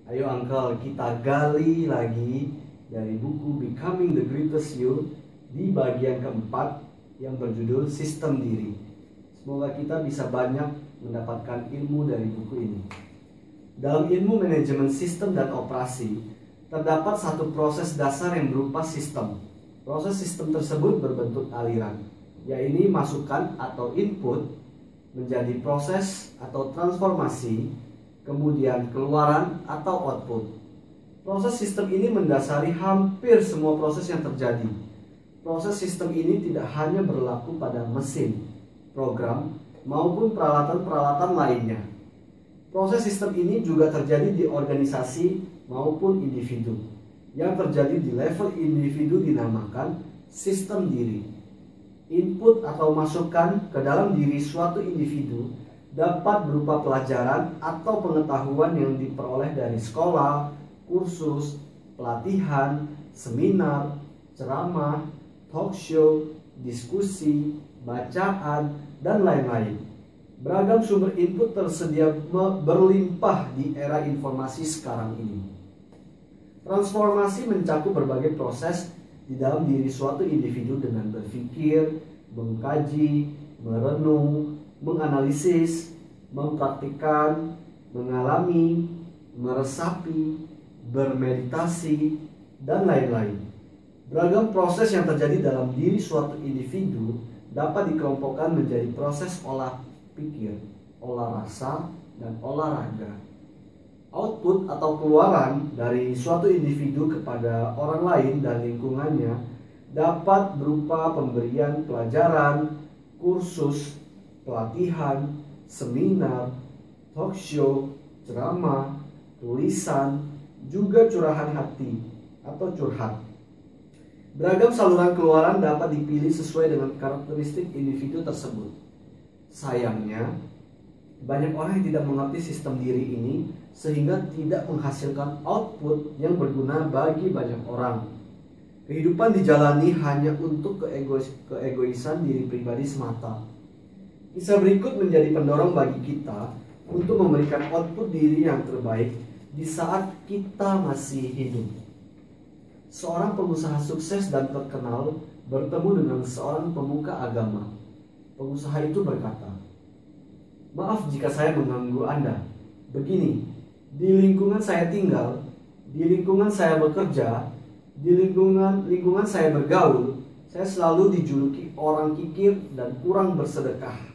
Ayo Uncle, kita gali lagi dari buku Becoming the Greatest You di bagian keempat yang berjudul Sistem Diri. Semoga kita bisa banyak mendapatkan ilmu dari buku ini. Dalam ilmu manajemen sistem dan operasi, terdapat satu proses dasar yang berupa sistem. Proses sistem tersebut berbentuk aliran, yaitu masukan atau input menjadi proses atau transformasi, kemudian keluaran atau output. Proses sistem ini mendasari hampir semua proses yang terjadi. Proses sistem ini tidak hanya berlaku pada mesin, program, maupun peralatan-peralatan lainnya. Proses sistem ini juga terjadi di organisasi maupun individu. Yang terjadi di level individu dinamakan sistem diri. Input atau masukan ke dalam diri suatu individu dapat berupa pelajaran atau pengetahuan yang diperoleh dari sekolah, kursus, pelatihan, seminar, ceramah, talk show, diskusi, bacaan, dan lain-lain. Beragam sumber input tersedia berlimpah di era informasi sekarang ini. Transformasi mencakup berbagai proses di dalam diri suatu individu dengan berpikir, mengkaji, merenung, menganalisis, mempraktikkan, mengalami, meresapi, bermeditasi, dan lain-lain. Beragam proses yang terjadi dalam diri suatu individu dapat dikelompokkan menjadi proses olah pikir, olah rasa, dan olahraga. Output atau keluaran dari suatu individu kepada orang lain dan lingkungannya dapat berupa pemberian pelajaran, kursus, pelatihan, seminar, talk show, ceramah, tulisan, juga curahan hati atau curhat. Beragam saluran keluaran dapat dipilih sesuai dengan karakteristik individu tersebut. Sayangnya, banyak orang yang tidak mengerti sistem diri ini sehingga tidak menghasilkan output yang berguna bagi banyak orang. Kehidupan dijalani hanya untuk keegoisan diri pribadi semata. Kisah berikut menjadi pendorong bagi kita untuk memberikan output diri yang terbaik di saat kita masih hidup. Seorang pengusaha sukses dan terkenal bertemu dengan seorang pemuka agama. Pengusaha itu berkata, "Maaf jika saya mengganggu Anda. Begini, di lingkungan saya tinggal, di lingkungan saya bekerja, di lingkungan saya bergaul, saya selalu dijuluki orang kikir dan kurang bersedekah.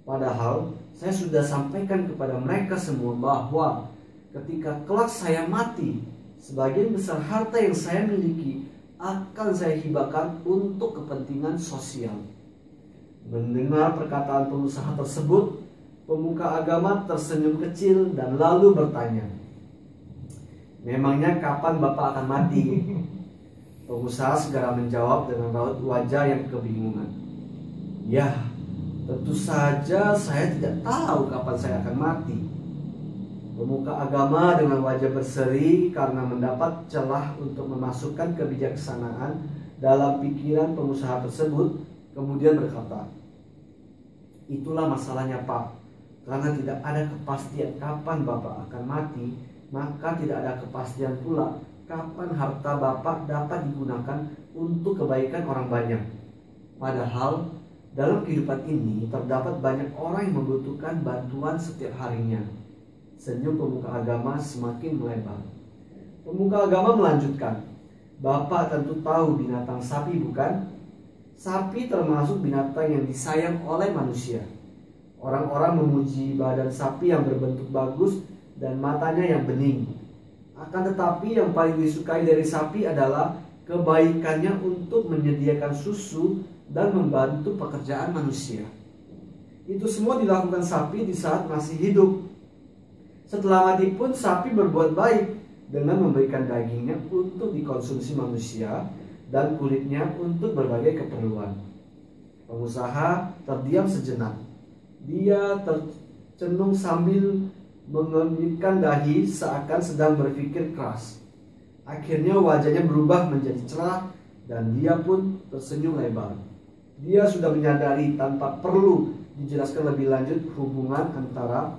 Padahal saya sudah sampaikan kepada mereka semua bahwa ketika kelak saya mati, sebagian besar harta yang saya miliki akan saya hibahkan untuk kepentingan sosial." Mendengar perkataan pengusaha tersebut, pemuka agama tersenyum kecil dan lalu bertanya, "Memangnya kapan Bapak akan mati?" Pengusaha segera menjawab dengan raut wajah yang kebingungan, "Ya, tentu saja saya tidak tahu kapan saya akan mati." Pemuka agama dengan wajah berseri karena mendapat celah untuk memasukkan kebijaksanaan dalam pikiran pengusaha tersebut, kemudian berkata, "Itulah masalahnya Pak. Karena tidak ada kepastian kapan Bapak akan mati, maka tidak ada kepastian pula kapan harta Bapak dapat digunakan untuk kebaikan orang banyak. Padahal dalam kehidupan ini terdapat banyak orang yang membutuhkan bantuan setiap harinya." Senyum pemuka agama semakin melebar. Pemuka agama melanjutkan, "Bapak tentu tahu binatang sapi, bukan? Sapi termasuk binatang yang disayang oleh manusia. Orang-orang memuji badan sapi yang berbentuk bagus dan matanya yang bening. Akan tetapi yang paling disukai dari sapi adalah kebaikannya untuk menyediakan susu dan membantu pekerjaan manusia. Itu semua dilakukan sapi di saat masih hidup. Setelah mati pun sapi berbuat baik dengan memberikan dagingnya untuk dikonsumsi manusia dan kulitnya untuk berbagai keperluan." Pengusaha terdiam sejenak. Dia tercenung sambil mengernyitkan dahi seakan sedang berpikir keras. Akhirnya wajahnya berubah menjadi cerah dan dia pun tersenyum lebar. Dia sudah menyadari tanpa perlu dijelaskan lebih lanjut hubungan antara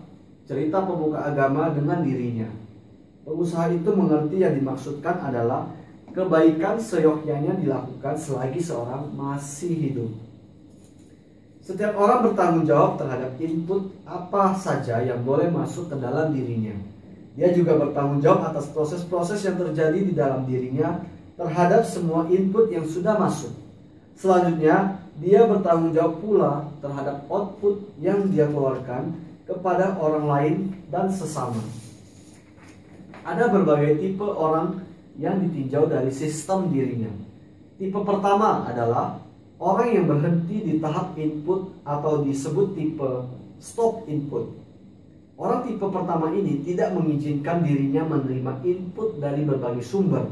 cerita pemuka agama dengan dirinya. Pengusaha itu mengerti yang dimaksudkan adalah kebaikan seyogyanya dilakukan selagi seorang masih hidup. Setiap orang bertanggung jawab terhadap input apa saja yang boleh masuk ke dalam dirinya. Dia juga bertanggung jawab atas proses-proses yang terjadi di dalam dirinya terhadap semua input yang sudah masuk. Selanjutnya, dia bertanggung jawab pula terhadap output yang dia keluarkan kepada orang lain dan sesama. Ada berbagai tipe orang yang ditinjau dari sistem dirinya. Tipe pertama adalah orang yang berhenti di tahap input atau disebut tipe stop input. Orang tipe pertama ini tidak mengizinkan dirinya menerima input dari berbagai sumber.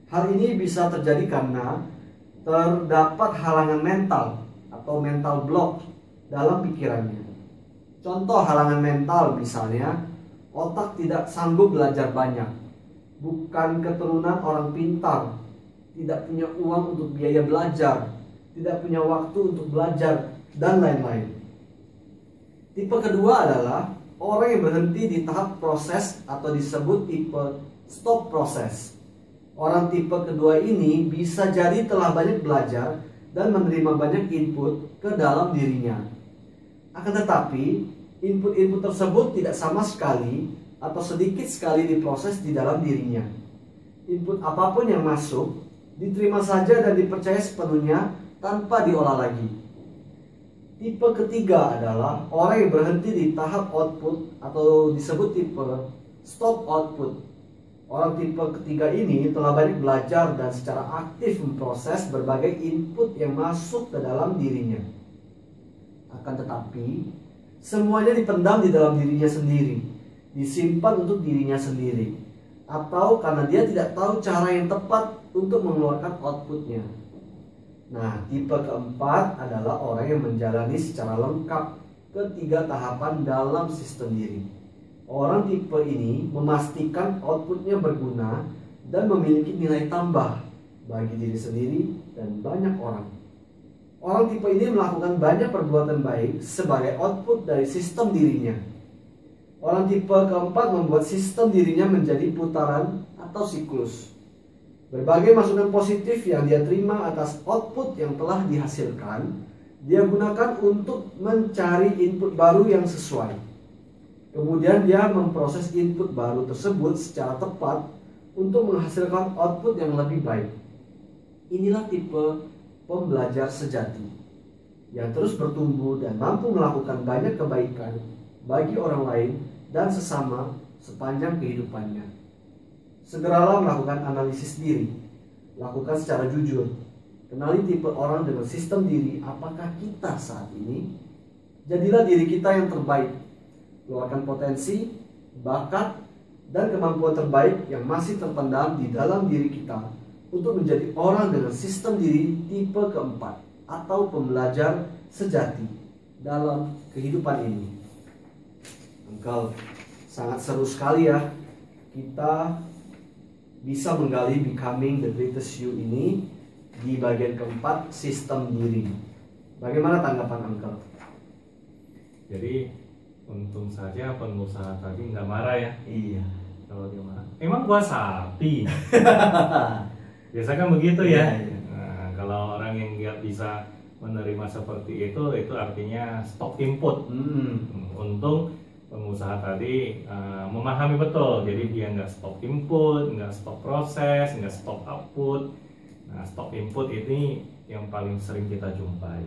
Hal ini bisa terjadi karena terdapat halangan mental atau mental block dalam pikirannya. Contoh halangan mental misalnya, otak tidak sanggup belajar banyak, bukan keturunan orang pintar, tidak punya uang untuk biaya belajar, tidak punya waktu untuk belajar, dan lain-lain. Tipe kedua adalah orang yang berhenti di tahap proses atau disebut tipe stop proses. Orang tipe kedua ini bisa jadi telah banyak belajar dan menerima banyak input ke dalam dirinya. Akan tetapi, input-input tersebut tidak sama sekali atau sedikit sekali diproses di dalam dirinya. Input apapun yang masuk diterima saja dan dipercaya sepenuhnya tanpa diolah lagi. Tipe ketiga adalah orang yang berhenti di tahap output atau disebut tipe stop output. Orang tipe ketiga ini telah banyak belajar dan secara aktif memproses berbagai input yang masuk ke dalam dirinya. Akan tetapi, semuanya dipendam di dalam dirinya sendiri, disimpan untuk dirinya sendiri, atau karena dia tidak tahu cara yang tepat untuk mengeluarkan outputnya. Nah, tipe keempat adalah orang yang menjalani secara lengkap ketiga tahapan dalam sistem diri. Orang tipe ini memastikan outputnya berguna dan memiliki nilai tambah bagi diri sendiri dan banyak orang. Orang tipe ini melakukan banyak perbuatan baik sebagai output dari sistem dirinya. Orang tipe keempat membuat sistem dirinya menjadi putaran atau siklus. Berbagai masukan positif yang dia terima atas output yang telah dihasilkan, dia gunakan untuk mencari input baru yang sesuai. Kemudian dia memproses input baru tersebut secara tepat untuk menghasilkan output yang lebih baik. Inilah tipe pembelajar sejati yang terus bertumbuh dan mampu melakukan banyak kebaikan bagi orang lain dan sesama sepanjang kehidupannya. Segeralah melakukan analisis diri, lakukan secara jujur, kenali tipe orang dengan sistem diri apakah kita saat ini. Jadilah diri kita yang terbaik, keluarkan potensi, bakat, dan kemampuan terbaik yang masih terpendam di dalam diri kita untuk menjadi orang dengan sistem diri tipe keempat atau pembelajar sejati dalam kehidupan ini. Uncle, sangat seru sekali ya kita bisa menggali Becoming the Greatest You ini di bagian keempat, sistem diri. Bagaimana tanggapan Uncle? Jadi untung saja pengusaha tadi nggak marah ya. Iya. Kalau dia marah, emang gua sapi. Biasa kan begitu ya. Iya. Nah, kalau orang yang nggak bisa menerima seperti itu artinya stop input. Untung pengusaha tadi memahami betul. Jadi dia nggak stop input, nggak stop proses, nggak stop output. Nah, stop input ini yang paling sering kita jumpai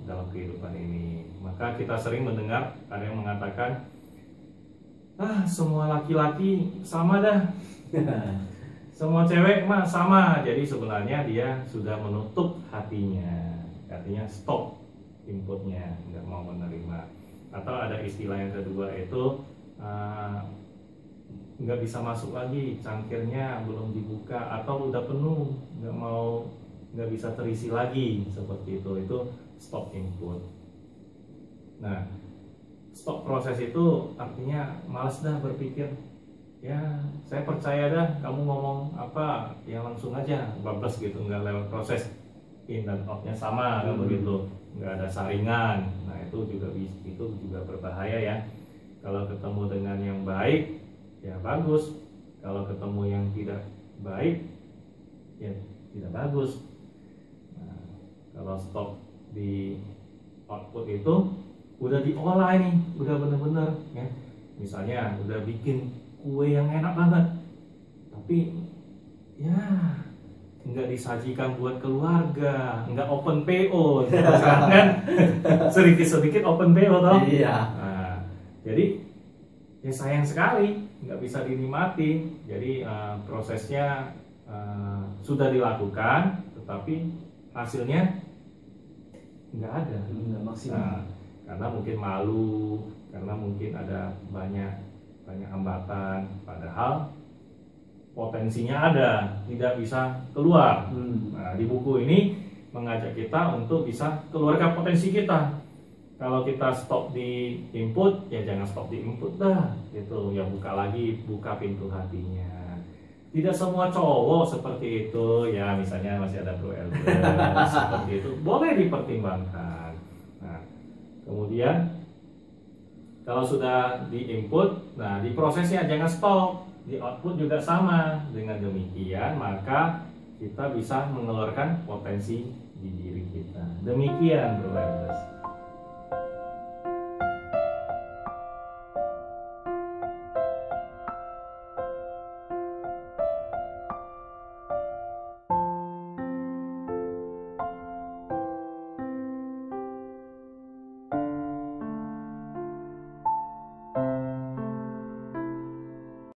dalam kehidupan ini. Maka kita sering mendengar ada yang mengatakan, semua laki-laki sama dah, semua cewek mah sama. Jadi sebenarnya dia sudah menutup hatinya, artinya stop inputnya, nggak mau menerima. Atau ada istilah yang kedua itu nggak bisa masuk lagi, cangkirnya belum dibuka atau udah penuh, nggak bisa terisi lagi, seperti itu stop input. Nah, stop proses itu artinya malas dah berpikir. Ya, saya percaya dah kamu ngomong apa, ya langsung aja bablas gitu, nggak lewat proses in dan outnya sama, kan begitu, nggak ada saringan. Nah, itu juga berbahaya ya. Kalau ketemu dengan yang baik, ya bagus, Kalau ketemu yang tidak baik, ya tidak bagus. Nah, kalau stok di output itu udah diolah nih, udah bener-bener ya. Misalnya udah bikin kue yang enak banget, tapi ya nggak disajikan buat keluarga, nggak open PO. Sekarang kan sedikit-sedikit open PO toh. Iya. Nah, jadi ya sayang sekali nggak bisa dinikmati. Jadi prosesnya sudah dilakukan, tetapi hasilnya nggak ada. Nggak maksimal. Nah, karena mungkin malu, karena mungkin ada banyak hambatan, padahal potensinya ada, tidak bisa keluar. Nah, di buku ini mengajak kita untuk bisa keluarkan potensi kita. Kalau kita stop di input, ya jangan stop di input dah, gitu. Ya buka pintu hatinya. Tidak semua cowok seperti itu, ya misalnya masih ada bro elders seperti itu, boleh dipertimbangkan. Nah, kemudian kalau sudah di input, nah di prosesnya jangan stop. Di output juga sama. Dengan demikian maka kita bisa mengeluarkan potensi di diri kita. Demikian bro elders.